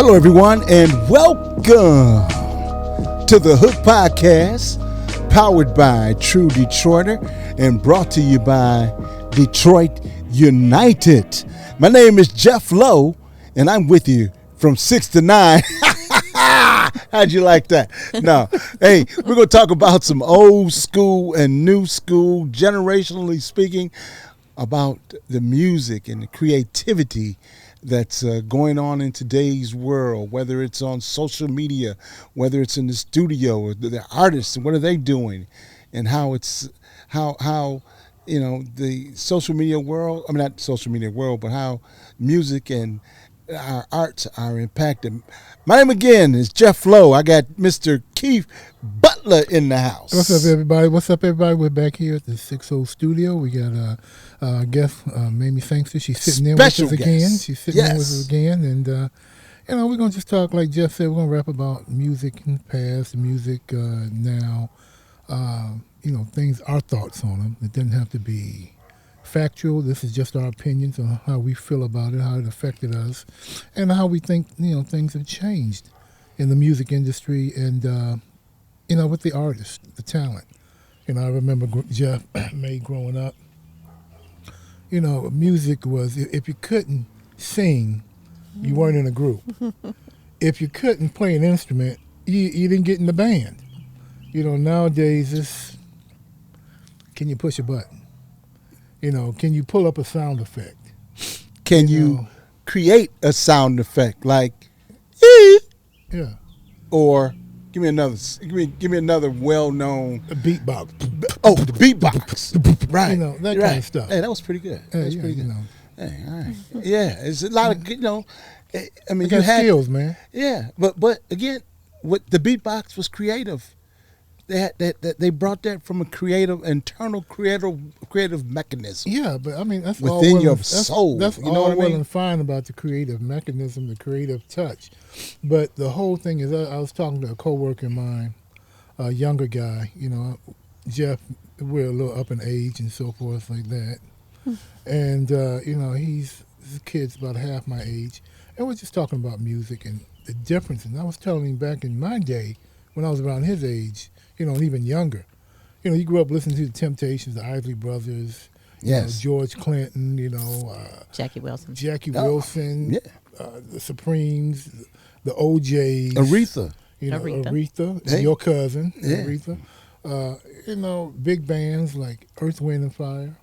Hello, everyone, and welcome to the Hook Podcast, powered by True Detroiter and brought to you by Detroit United. My name is Jeff Lowe, and I'm with you from 6 to 9. How'd you like that? No. Hey, we're going to talk about some old school and new school, generationally speaking, about the music and the creativity that's going on in today's world, whether it's on social media, whether it's in the studio, or the artists, what are they doing, and how it's how you know the social media world. I mean, not social media world, but how music and our arts are impacted. My name again is Jeff Lowe. I got Mr. Keith Butler in the house. What's up, everybody? We're back here at the 60 studio. We got guest Mamie Sangster. She's sitting in with us again. She's sitting in with us again, and we're gonna just talk like Jeff said. We're gonna rap about music in the past, music now. Things, our thoughts on them. It doesn't have to be factual. This is just our opinions on how we feel about it, how it affected us, and how we think things have changed in the music industry, and with the artists, the talent. I remember Jeff May growing up. Music was, if you couldn't sing, you weren't in a group. If you couldn't play an instrument, you didn't get in the band. Nowadays it's, can you push a button? Can you pull up a sound effect? Can you create a sound effect like, yeah, or give me another well-known beatbox. Oh, the beatbox, right? That right. kind of stuff. Hey, that was pretty good. That was pretty good. Hey, all right. Yeah, it's a lot of I mean, you had skills, man. Yeah, but again, what the beatbox was creative. They brought that from a internal creative mechanism. Yeah, but I mean that's within all your soul. That's you know all what I mean? well and fine about the creative mechanism, the creative touch. But the whole thing is, I was talking to a coworker of mine, a younger guy. Jeff, we're a little up in age and so forth like that, and his kid's about half my age, and we're just talking about music and the difference. And I was telling him back in my day when I was around his age. And even younger. You grew up listening to the Temptations, the Isley Brothers, yes, George Clinton, Jackie Wilson. The Supremes, the OJs. Aretha. Aretha, hey. Your cousin, yeah. Aretha. Big bands like Earth, Wind and Fire.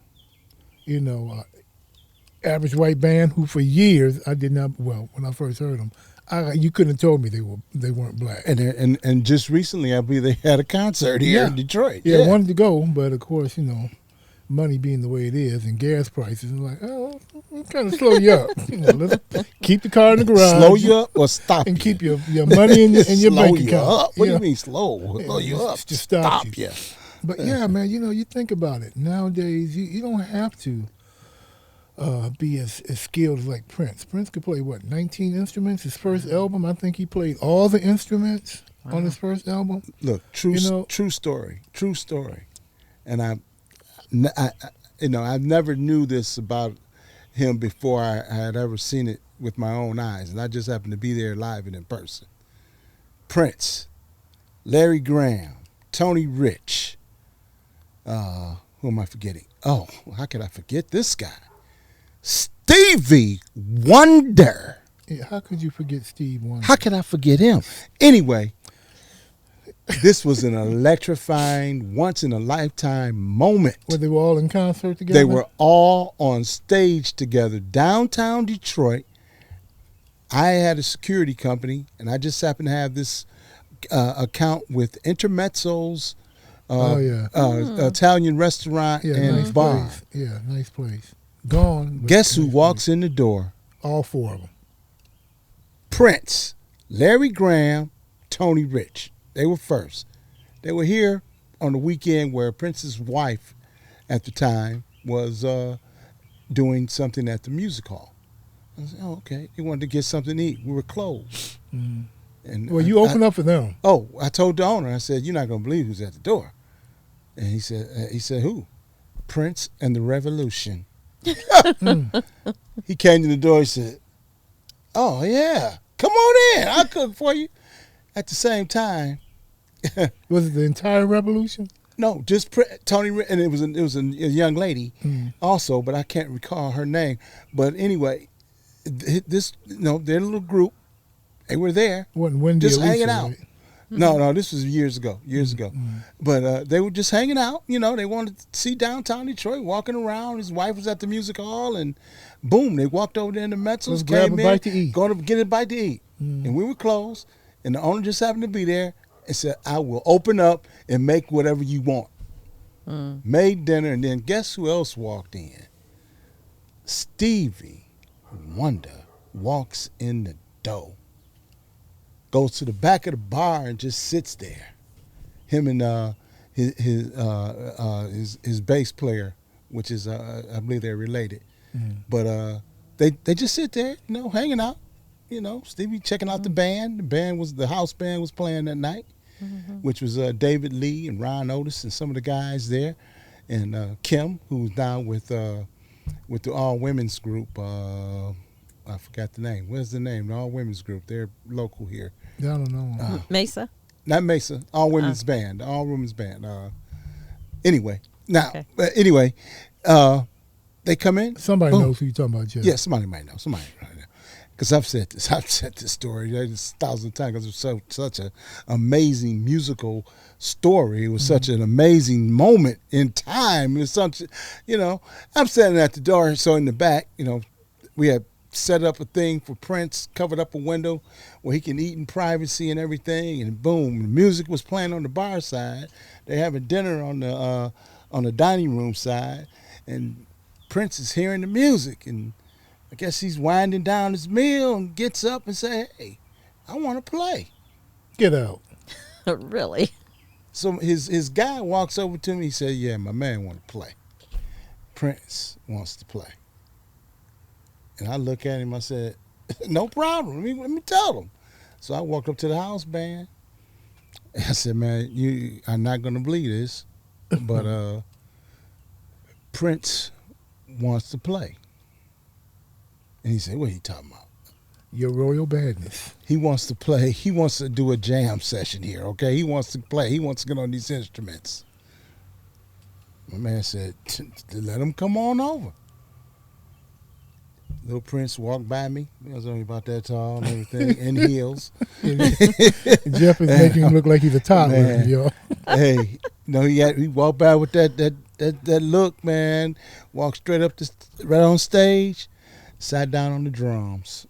Average White Band, who for years I did not, when I first heard them, you couldn't have told me they weren't black. And just recently, I believe they had a concert here in Detroit. Yeah, I wanted to go, but of course, money being the way it is and gas prices, I'm like, we'll kind of slow you up. Let's keep the car in the garage. Slow you up or stop and you? Keep your money in your bank account. Up. What do you mean slow? Slow you up. Just stop you. But yeah, man, you think about it. Nowadays, you don't have to be as skilled as like Prince. Prince could play, 19 instruments? His first album, I think he played all the instruments on his first album. Look, true story. And I never knew this about him before I had ever seen it with my own eyes, and I just happened to be there live and in person. Prince, Larry Graham, Tony Rich. Who am I forgetting? Oh, how could I forget this guy? Stevie Wonder. Yeah, how could you forget Steve Wonder? How could I forget him? Anyway, this was an electrifying, once-in-a-lifetime moment. Were they all in concert together? They were all on stage together, downtown Detroit. I had a security company, and I just happened to have this account with Intermezzo's Italian restaurant and nice bar. Place. Yeah, nice place. Gone. Guess who walks in the door? All four of them. Prince, Larry Graham, Tony Rich. They were first. They were here on the weekend where Prince's wife at the time was doing something at the music hall. I said, oh, okay. They wanted to get something to eat. We were closed. Mm-hmm. And you opened up for them. Oh, I told the owner, I said, you're not going to believe who's at the door. And he said, who? Prince and the Revolution. He came to the door. He said, "Oh yeah, Come on in. I'll cook for you. At the same time, was it the entire revolution? No, just Tony, and it was a young lady also, but I can't recall her name. But anyway, this their little group, they were there, just hanging out. Right? No, this was years ago. But they were just hanging out. They wanted to see downtown Detroit, walking around. His wife was at the music hall, and boom, they walked over there in the Metzels, came in, going to get a bite to eat. And we were closed, and the owner just happened to be there and said, I will open up and make whatever you want. Made dinner, and then guess who else walked in? Stevie Wonder walks in the door, goes to the back of the bar and just sits there. Him and his bass player, which is I believe they're related, but they just sit there, hanging out. Stevie checking out the band. The house band was playing that night, which was David Lee and Ron Otis and some of the guys there, and Kim, who's down with the all women's group. I forgot the name. What's the name? The all women's group. They're local here. I don't know. Mesa? Not Mesa. All women's band. All women's band. Anyway, they come in. Somebody knows who you're talking about, Jeff. Yeah, somebody might know. Because I've said this story 1,000 times because it was such an amazing musical story. It was such an amazing moment in time. It was such, I'm standing at the door, so in the back, we had set up a thing for Prince, covered up a window where he can eat in privacy and everything, and boom, the music was playing on the bar side. They're having dinner on the dining room side, and Prince is hearing the music, and I guess he's winding down his meal and gets up and say, hey, I want to play. Get out. Really? So his guy walks over to me. He said, yeah, my man want to play. Prince wants to play. And I look at him. I said, no problem. Let me tell him. So I walked up to the house band. And I said, man, you are not going to believe this, but Prince wants to play. And he said, what are you talking about? Your royal badness. He wants to play. He wants to do a jam session here, okay? He wants to play. He wants to get on these instruments. My man said, let him come on over. Little Prince walked by me. He was only about that tall and everything, in heels. Jeff is making him look like he's a toddler, yo. Hey, he walked by with that look, man. Walked straight up right on stage. Sat down on the drums,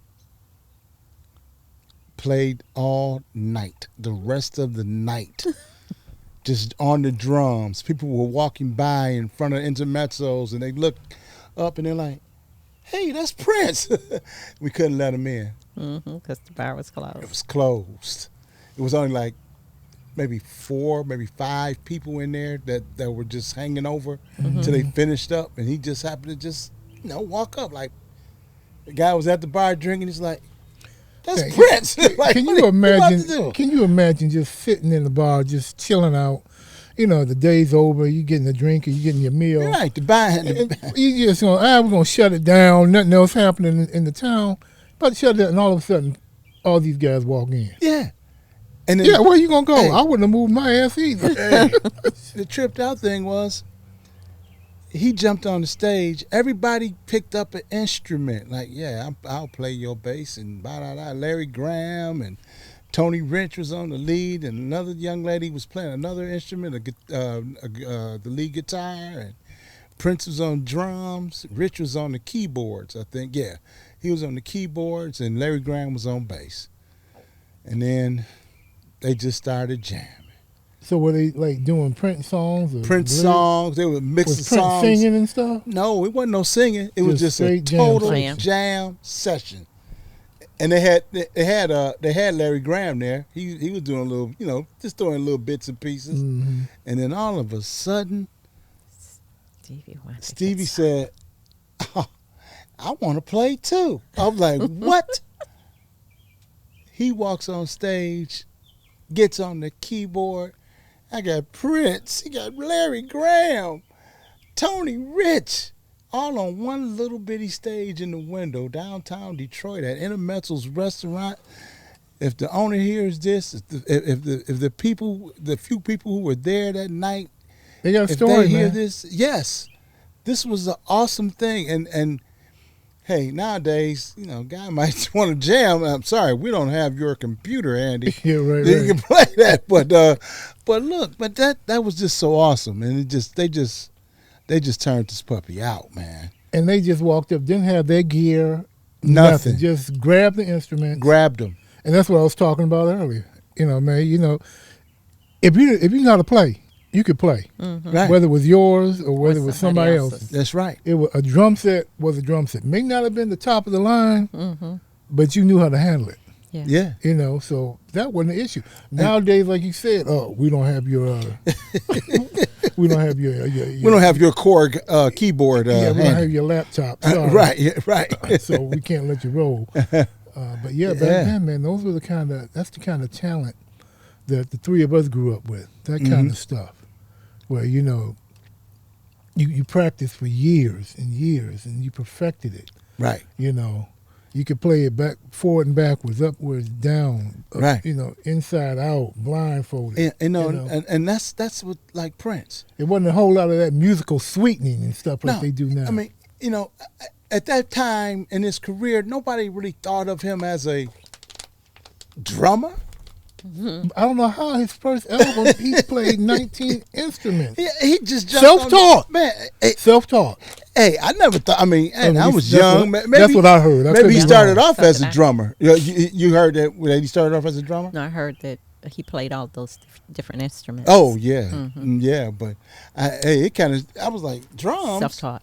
played all night, the rest of the night, just on the drums. People were walking by in front of intermezzos, and they looked up, and they're like, hey, that's Prince. We couldn't let him in. Because the bar was closed. It was closed. It was only like maybe 4, maybe 5 people in there that were just hanging over until they finished up, and he just happened to just, walk up like, the guy was at the bar drinking. He's like, "That's Prince." Like, can you imagine? Can you imagine just sitting in the bar, just chilling out? The day's over. You getting a drink, or you getting your meal. Right, the bar. You just we're gonna shut it down. Nothing else happening in the town. But shut it, and all of a sudden, all these guys walk in. Yeah, and then, where you gonna go? Hey, I wouldn't have moved my ass either. Hey, the tripped out thing was, he jumped on the stage. Everybody picked up an instrument. Like, I'll play your bass and blah-da-da. Larry Graham and Tony Rich was on the lead, and another young lady was playing another instrument, the lead guitar. And Prince was on drums. Rich was on the keyboards, I think. Yeah, he was on the keyboards, and Larry Graham was on bass. And then they just started jamming. So were they like doing Prince songs? Prince songs. They were mixing songs. Singing and stuff? No, it wasn't no singing. It was just a total jam session. And they had Larry Graham there. He was doing a little, just throwing little bits and pieces. And then all of a sudden, Stevie said, oh, I want to play too. I was like, what? He walks on stage, gets on the keyboard. I got Prince. He got Larry Graham, Tony Rich, all on one little bitty stage in the window, downtown Detroit at Intermetals Restaurant. If the owner hears this, if the people, the few people who were there that night, they got a if story, they hear man. this, yes, this was an awesome thing. And hey, nowadays, you know, guy might want to jam. I'm sorry, we don't have your computer, Andy. Yeah, right. You can play that, but look, but that was just so awesome, and they just turned this puppy out, man. And they just walked up, didn't have their gear, Nothing. just grabbed the instruments, Grabbed them. and that's what I was talking about earlier. You know, man, you know, if you know how to play, you could play, Right. whether it was yours or whether it was somebody else's. That's right. It was a drum set was a drum set. May not have been the top of the line, but you knew how to handle it. Yeah. Yeah. You know, so that wasn't an issue. Nowadays, like you said, we don't have your, we don't have your, We don't have your Korg keyboard. yeah, we don't handy. have your laptop. Sorry. Right. Yeah, right. So we can't let you roll. But yeah, back then, man, those were that's the kind of talent that the three of us grew up with. That kind of stuff, where you know, you practiced for years and years, and you perfected it. Right. You know, you could play it back, forward and backwards, upwards, down. Right. You know, inside out, blindfolded. And that's what, like Prince. It wasn't a whole lot of that musical sweetening and stuff like they do now. I mean, you know, at that time in his career, nobody really thought of him as a drummer. I don't know how his first album he played 19 instruments. He just jumped Self-taught. Man, hey, Self-taught. hey, I never thought. I mean, and I was That's young. what- Maybe that's what I heard. I maybe could he be started wrong. off as a Something drummer. You heard that he started off as a drummer? No, I heard that he played all those different instruments. Oh yeah, yeah. But it kind of. I was like drums. Self-taught.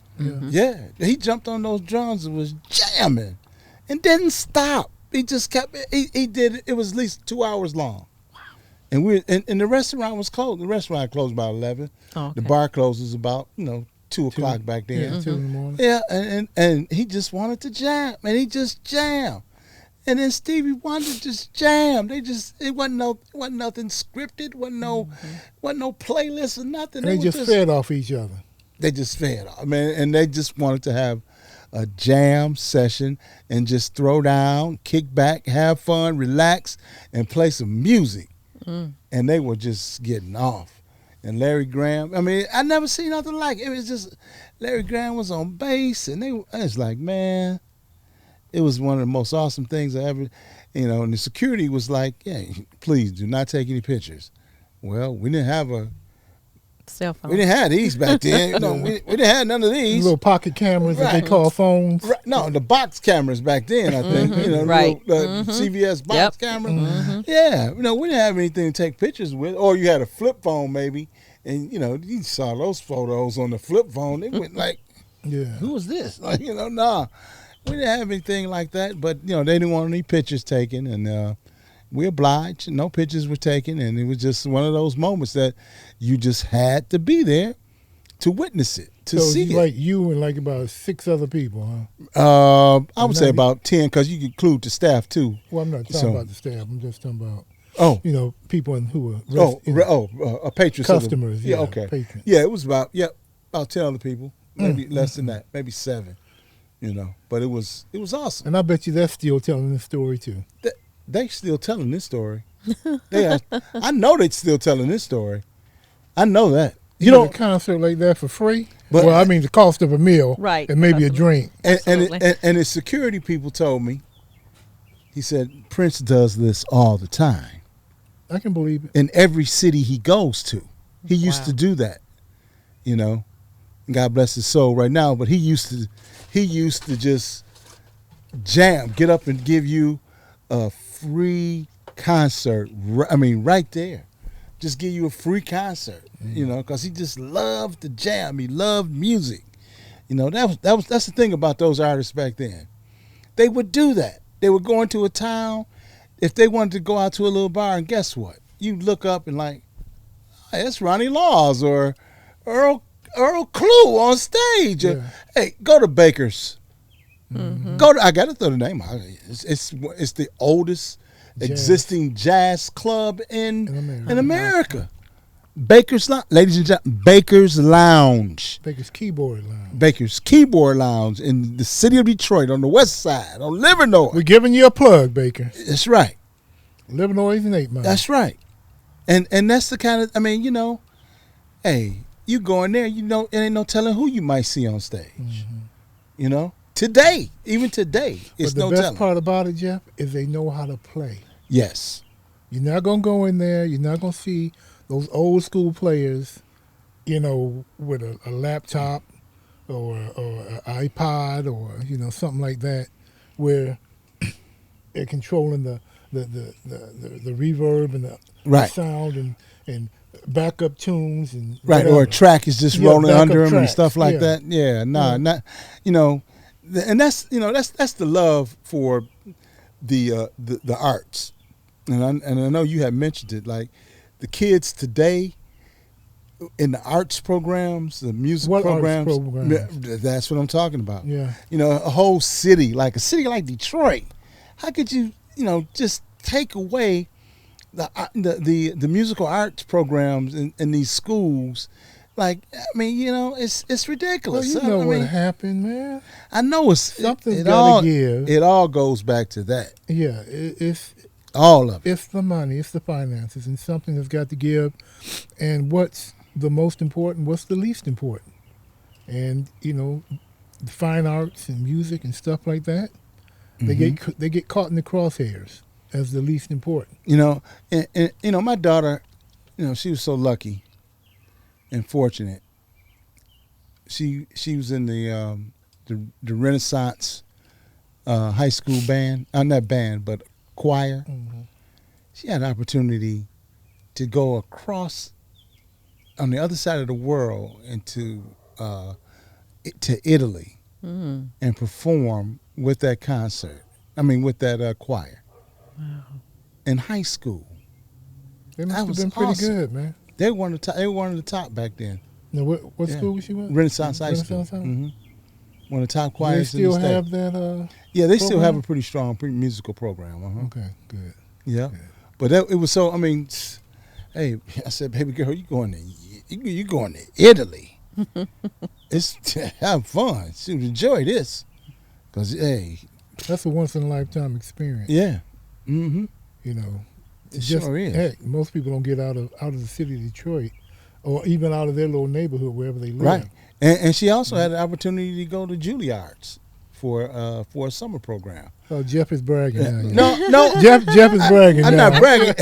Yeah, he jumped on those drums and was jamming, and didn't stop. He just kept. He did it. It was at least 2 hours long. Wow. And the restaurant was closed. The restaurant closed about 11. Oh, okay. The bar closes about 2 o'clock back then. Yeah, 2 in the morning. Yeah, and he just wanted to jam, and he just jammed. And then Stevie Wonder just jammed. It wasn't nothing scripted, wasn't no playlist or nothing. And they just fed off each other. They just fed off. I mean, and they just wanted to have a jam session and just throw down, kick back, have fun, relax, and play some music. And they were just getting off. And Larry Graham, I mean, I never seen nothing like it. It was just Larry Graham was on bass, and it's like, man, it was one of the most awesome things I ever, and the security was like, yeah, please do not take any pictures. Well, we didn't have Cell phone. we didn't have these back then. We didn't have none of these. Little pocket cameras that they Right. call phones. Right, no, the box cameras back then, I think. The Right. little, CVS box Yep. camera. Yeah, we didn't have anything to take pictures with. Or you had a flip phone maybe, and you saw those photos on the flip phone. They went like, Yeah. who was this? Like, nah. We didn't have anything like that, but they didn't want any pictures taken, and we obliged. No pictures were taken, and it was just one of those moments that you just had to be there to witness it, to So see it's it. like you and like about 6 other people, huh? I would say about 10, because you can include the staff too. Well, I'm not talking So- about the staff. I'm just talking about, Oh, people who were a patron. customers. Yeah, okay. Patrons. Yeah, it was about 10 other people, maybe less than that, maybe 7. But it was awesome. And I bet you they're still telling the story too. They still telling this story. I know they still telling this story. I know that. You Get know, a concert like that for free. But- Well, I mean the cost of a meal, Right. and maybe a Cost of a- drink. Absolutely. and his security people told me, he said, Prince does this all the time. I can believe it. In every city he goes to. He used Wow. to do that. God bless his soul right now, but he used to just jam, get up and give you a free concert. Right there. Just give you a free concert, because he just loved to jam. He loved music. That's the thing about those artists back then. They would do that. They would go into a town. If they wanted to go out to a little bar, and guess what? You look up and like, hey, that's Ronnie Laws or Earl Clue on stage. Yeah. Hey, go to Baker's. I got to throw the name out. It's the oldest Jazz. existing jazz club in In America. Baker's Lounge, ladies and gentlemen, Baker's Lounge. Baker's Keyboard Lounge. Baker's Keyboard Lounge in the city of Detroit on the west side, on Livernois. We're giving you a plug, Baker. That's right. Livernois and 8 Mile. That's right. And that's the kind of, I mean, you know, hey, you go in there, you know, it ain't no telling who you might see on stage. Mm-hmm. You know? Today, even today, it's no telling. But the best part about it, Jeff, is they know how to play. Yes. You're not going to go in there, you're not going to see those old school players, you know, with a laptop or an iPod or, you know, something like that, where they're controlling the reverb and the sound and backup tunes and whatever. Or a track is just rolling under them and stuff like that. Yeah, not, you know, and that's, you know, that's the love for the arts. And I know you had mentioned it, like the kids today in the arts programs, the music programs. That's what I'm talking about. Yeah. You know, a whole city, like a city like Detroit, how could you, you know, just take away the musical arts programs in these schools? Like, I mean, you know, it's ridiculous. Well, you know what happened, man. I know something's got to give. It all goes back to that. Yeah, it's all of it. It's the money, it's the finances, and something has got to give. And what's the most important? What's the least important? And you know, the fine arts and music and stuff like that, they get caught in the crosshairs as the least important. You know, and you know, my daughter, you know, she was so lucky and fortunate. She was in the Renaissance high school band, not band, but choir. Mm-hmm. She had an opportunity to go across on the other side of the world into to Italy and perform with that concert. I mean, with that choir. Wow. In high school. They must have been pretty good, man. They were one of the top back then. Now, what school was she with? Renaissance High School. Mm-hmm. One of the top choirs in the state. They still have that? Yeah, they still have a pretty strong musical program. Uh-huh. Okay, good. Yeah, good. But it was so. I mean, hey, I said, baby girl, you going to Italy? It's have fun. She would enjoy this, cause hey, that's a once in a lifetime experience. Yeah. Mm-hmm. You know, it sure is. Heck, most people don't get out of the city of Detroit, or even out of their little neighborhood wherever they live. Right. And she also had the opportunity to go to Juilliard's for a summer program. Oh, Jeff is bragging now. No. Jeff is bragging I'm now. not bragging.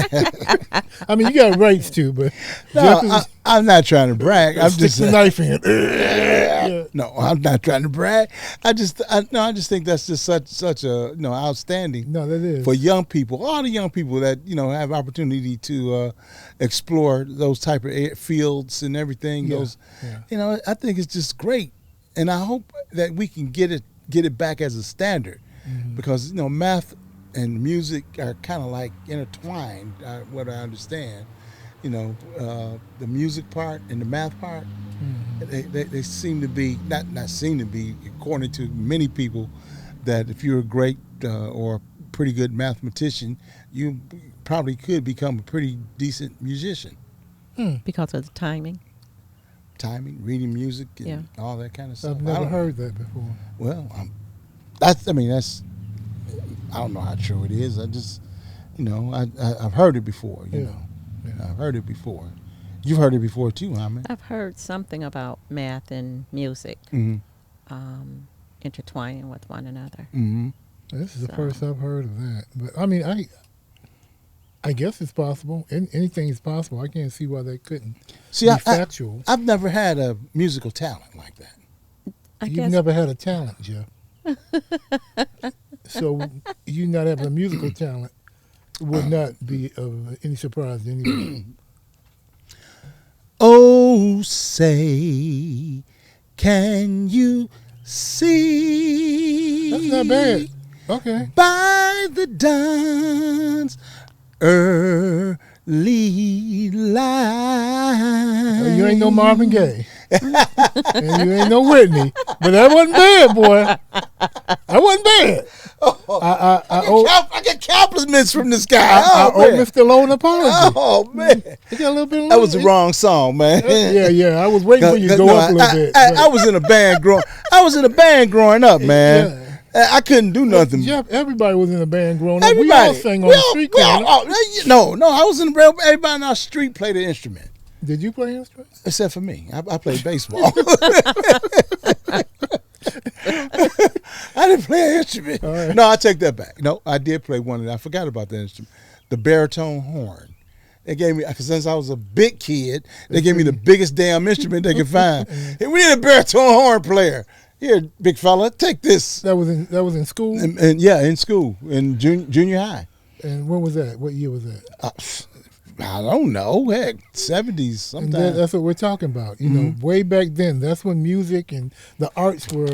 I mean, you got rights to, but no, I'm not trying to brag. I'm just the knife in it. No, I'm not trying to brag. I just think that's just such a outstanding. No, that is for young people, all the young people that have opportunity to explore those type of fields and everything. Yeah. I think it's just great, and I hope that we can get it back as a standard, because math and music are kind of like intertwined. What I understand, the music part and the math part. They seem to be not seem to be, according to many people, that if you're a great or pretty good mathematician, you probably could become a pretty decent musician. Because of the timing, reading music, and all that kind of stuff. I've never heard that before. Well, that's I don't know how true it is. I just I've heard it before. I've heard it before. You've heard it before too, Hamid. I've heard something about math and music intertwining with one another. Mm-hmm. This is the first I've heard of that. But I mean, I guess it's possible. Anything is possible. I can't see why they couldn't be factual. I've never had a musical talent like that. You've never had a talent, Jeff. So you not having a musical talent would not be of any surprise to anyone. Oh, say, can you see? That's not bad. Okay. By the dawn's early light. You ain't no Marvin Gaye. And you ain't no Whitney. But that wasn't bad, boy. That wasn't bad. I get compliments from this guy. I owe Mr. Lowe an apology. Oh man, he got a little bit. That was the wrong song, man. Yeah. I was waiting for you to go up a little bit. I was in a band growing up, man. Yeah. I couldn't do nothing. Jeff, everybody was in a band growing up. We all sang on the street corner. No, I was in the band. Everybody in our street played an instrument. Did you play instruments? Except for me. I played baseball. I didn't play an instrument. Right. No, I take that back. No, I did play one of them. I forgot about that instrument. The baritone horn. They gave me, since I was a big kid, they gave me the biggest damn instrument they could find. Hey, we need a baritone horn player. Here, big fella, take this. That was in school? And yeah, in school, in junior high. And when was that? What year was that? I don't know. Heck, 70s sometime. That's what we're talking about. You know, way back then, that's when music and the arts were,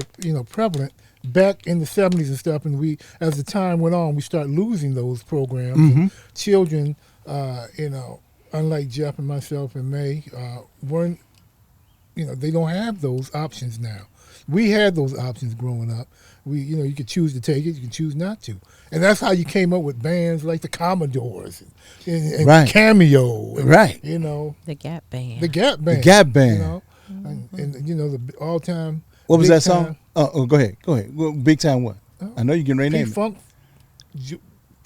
prevalent back in the 70s and stuff. And we, as the time went on, we started losing those programs. And children, unlike Jeff and myself and May, weren't, they don't have those options now. We had those options growing up. You could choose to take it, you could choose not to. And that's how you came up with bands like the Commodores and right. Cameo. And, right. The Gap Band. The Gap Band. The Gap Band. And the all-time. What was that song? Oh, go ahead. Well, Big Time what? I know you can name it. Funk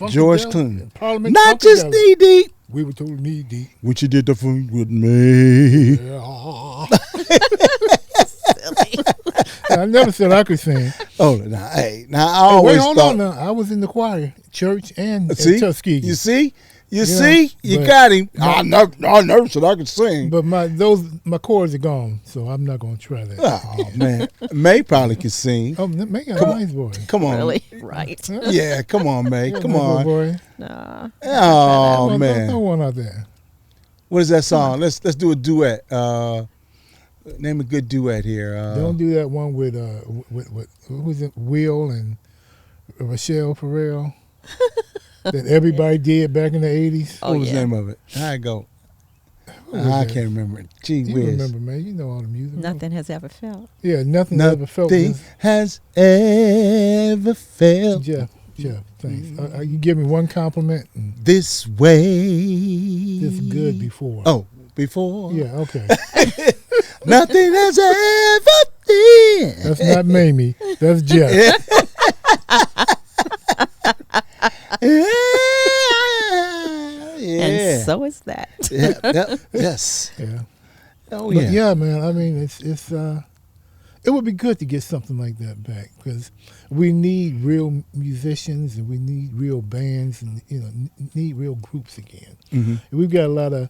George Clooney. Parliament not just knee deep. We were told knee deep. When you did the funk with me. Yeah. I never said I could sing. Oh, I always thought. No. I was in the choir, church and Tuskegee. You see? You got him. I never said I could sing. But my chords are gone, so I'm not going to try that. Oh, man. May probably can sing. Oh, May got a nice voice. Come on. Really? Right. Yeah, come on, May. Come on. Boy. Nah. Oh, man. No one out there. What is that song? Let's do a duet. Name a good duet here. Don't do that one with who was it? Will and Rochelle Farrell that everybody did back in the 80s. What was the name of it? How'd it go? I can't remember it. Gee whiz. You remember, man. You know all the music. Nothing has ever felt. Yeah, nothing ever felt. Nothing has ever felt. Jeff, thanks. You give me one compliment. This way. This good before. Oh, before? Yeah, okay. Nothing has ever been. That's not Mamie. That's Jeff. Yeah. And so is that. Yes. Yeah. Oh, but yeah. Yeah, man. I mean, it's it would be good to get something like that back because we need real musicians and we need real bands and need real groups again. Mm-hmm. We've got a lot of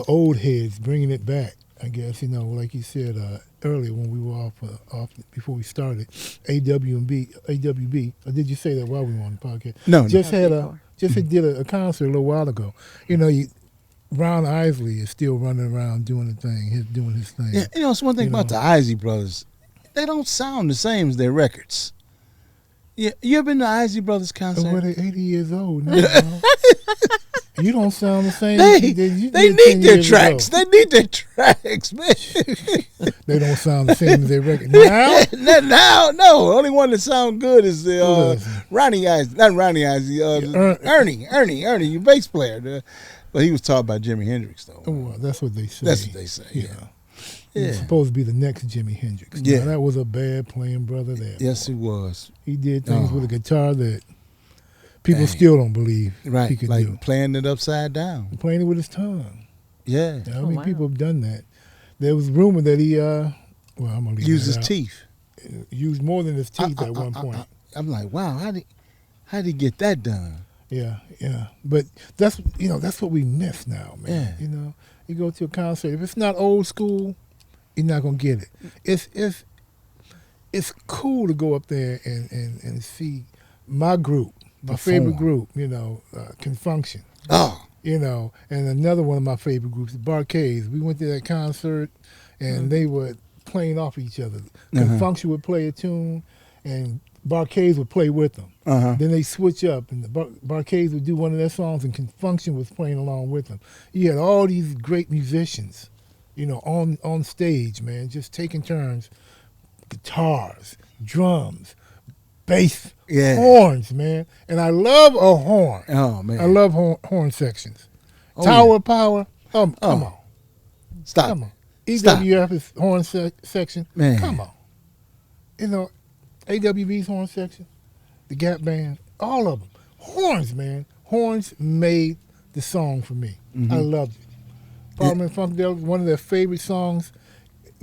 old heads bringing it back. I guess like you said earlier when we were off before we started, AWB. Or did you say that while we were on the podcast? No, did a concert a little while ago. Ron Isley is still running around doing his thing. Yeah, it's one thing about the Isley Brothers. They don't sound the same as their records. Yeah, you ever been to Isley Brothers concert? Well, they're 80 years old now. You don't sound the same. They need their tracks. They need their tracks, man. They don't sound the same as their record now. Now, no. The only one that sound good is the Ronnie Isley. Not Ronnie Isley. Ernie, your bass player. But he was taught by Jimi Hendrix, though. Well, that's what they say. That's what they say. Yeah. He was supposed to be the next Jimi Hendrix. Yeah. Now, that was a bad playing brother there. Yes, he was. He did things with a guitar that people still don't believe he could do. Playing it upside down. Playing it with his tongue. Yeah. People have done that. There was rumor that he, I'm going to leave used his out. teeth. Used more than his teeth at one point. I'm like, wow, how did he get that done? Yeah. But that's what we miss now, man. Yeah. You go to a concert, if it's not old school, you're not gonna get it. It's cool to go up there and see my group, my favorite group, Confunction. Oh. And another one of my favorite groups, the Bar-Kays. We went to that concert and they were playing off each other. Confunction would play a tune and Bar-Kays would play with them. Then they switch up, and the Bar-Kays would do one of their songs, and Confunction was playing along with them. You had all these great musicians, on stage, man, just taking turns, guitars, drums, bass horns, man. And I love a horn. Oh, man. I love horn sections. Oh, Tower Power. Come on. Stop. Come on. EWF's horn section. Man. Come on. You know, AWB's horn section, the Gap Band, all of them. Horns, man. Horns made the song for me. I loved it. Parliament Funkadelic, one of their favorite songs,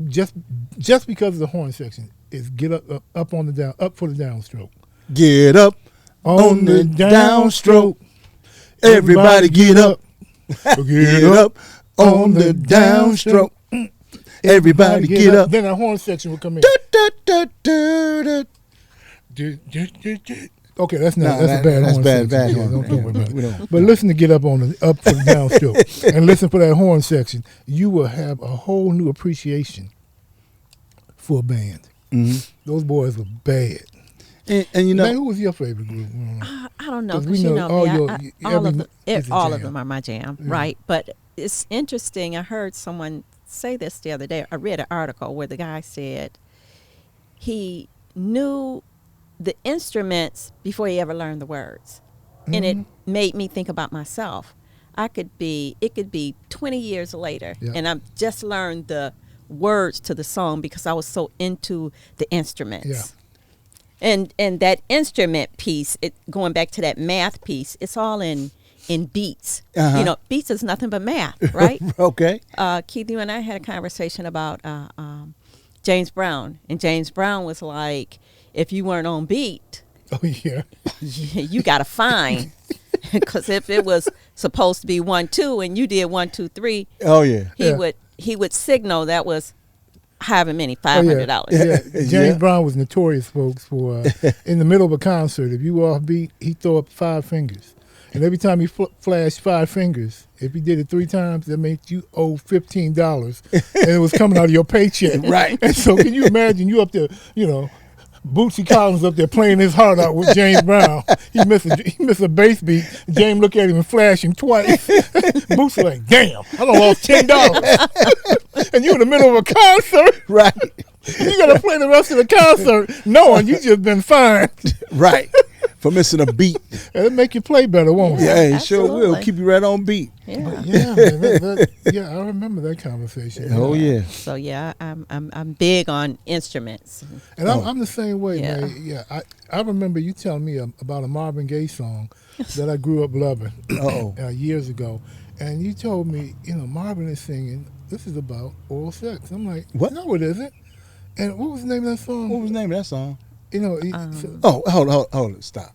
just because of the horn section, is "Get Up on the Down, Up for the Downstroke." Get up on the downstroke. Everybody get up. Get up on the downstroke. Everybody get up. Then a horn section will come in. Okay, that's a bad horn section. Bad yeah, horn. Don't worry about it. But listen to "Get Up on the Up for the Downstroke" and listen for that horn section. You will have a whole new appreciation for a band. Those boys were bad. And you know, man, who was your favorite group? I don't know, 'Cause because we know all of jam. them are my jam, right? But it's interesting. I heard someone say this the other day. I read an article where the guy said he knew the instruments before he ever learned the words. And it made me think about myself. It could be 20 years later, and I've just learned the words to the song because I was so into the instruments. Yeah. And that instrument piece, going back to that math piece, it's all in beats. You know, beats is nothing but math, right? Okay. Keith, you and I had a conversation about James Brown, and James Brown was like, if you weren't on beat, you got a fine. Because if it was supposed to be 1 2 and you did 1 2 3, he would signal that was however many $500. James Brown was notorious, folks, for in the middle of a concert, if you were off beat, he'd throw up 5 fingers. And every time he flashed 5 fingers, if he did it 3 times, that meant you owe $15, and it was coming out of your paycheck. Right. And so can you imagine you up there, you know, Bootsy Collins up there playing his heart out with James Brown. He missed a bass beat. James look at him and flash him twice. Bootsy like, damn, I done lost $10. And you in the middle of a concert. Right. You got to play the rest of the concert knowing you just been fined. Right. For missing a beat. It'll make you play better, won't it? Yeah, it sure will. Keep you right on beat. Yeah. Yeah, man, I remember that conversation. Oh yeah. So yeah, I'm big on instruments. And I'm the same way, man. Yeah, I remember you telling me about a Marvin Gaye song that I grew up loving years ago, and you told me, you know, Marvin is singing, this is about oral sex. I'm like, what? No, it isn't. And what was the name of that song? What was the name of that song? You know. Hold it. Stop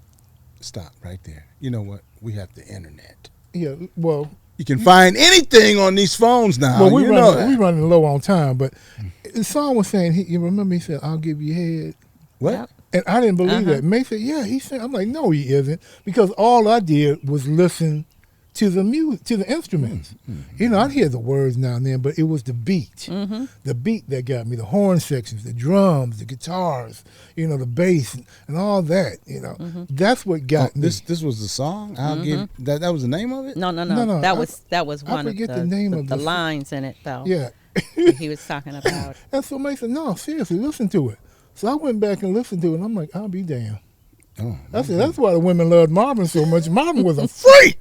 right there. You know what? We have the internet. Yeah. Well, you can find anything on these phones now. Well, we running low on time, but the song was saying, you remember he said, "I'll give you head." What? Yep. And I didn't believe that. May said, "Yeah." He said, "I'm like, no, he isn't," because all I did was listen to the music, to the instruments. You know, I'd hear the words now and then, but it was the beat. The beat that got me, the horn sections, the drums, the guitars, you know, the bass and all that, you know. That's what got me. This was the song? I'll give that was the name of it? No. That was one of the name of the lines in it though. Yeah. He was talking about. And so May said, "No, seriously, listen to it." So I went back and listened to it, and I'm like, I'll be damned. I said, that's why the women loved Marvin so much. Marvin was a freak.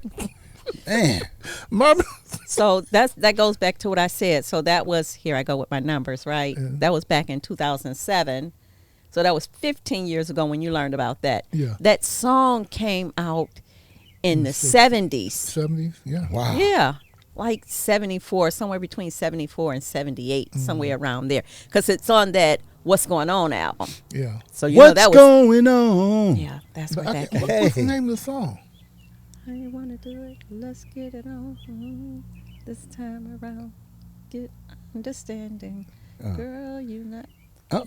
Man. Marvin. So that goes back to what I said. So that was, here I go with my numbers, right? Yeah. That was back in 2007. So that was 15 years ago when you learned about that. Yeah. That song came out in the 70s. 70s, yeah. Wow. Yeah. Like 74, somewhere between 74 and 78, somewhere around there. Because it's on that What's Going On album. Yeah. So you What's know that was going on? Yeah, that's what that came. What's the name of the song? I want to do it. Let's get it on. This time around. Get understanding. Girl, you not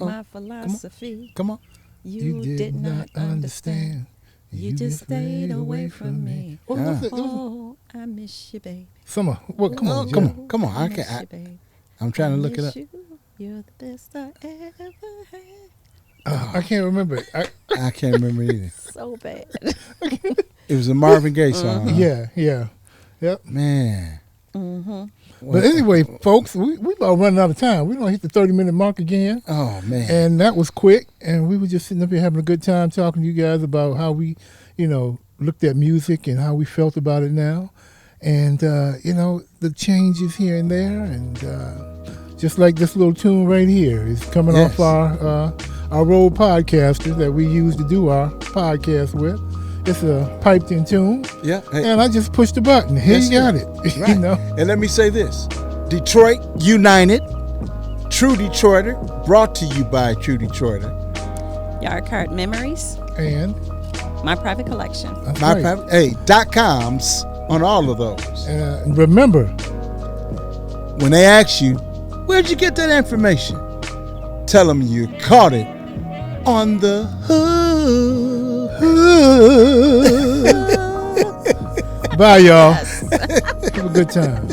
my philosophy. Come on. You did not understand. You just stayed away from me. Oh, I miss you, babe. Summer, what? Come on, come on. I can't. I'm trying to look it up. You're the best I ever had. I can't remember it. I can't remember either. So bad. It was a Marvin Gaye song. Huh? Yeah. Yep. Man. But anyway, folks, we about running out of time. We're going to hit the 30-minute mark again. Oh, man. And that was quick. And we were just sitting up here having a good time talking to you guys about how we, looked at music and how we felt about it now. And, the changes here and there. And just like this little tune right here is coming off our Rode Podcaster that we use to do our podcast with. It's a piped-in tune. Yeah. Hey. And I just pushed the button. Here you got it. Right. And let me say this. Detroit United, True Detroiter, brought to you by True Detroiter. Yard Card Memories. And My Private Collection. .coms on all of those. Remember, when they ask you, where'd you get that information? Tell them you caught it on the hood. Bye, y'all. Have a good time.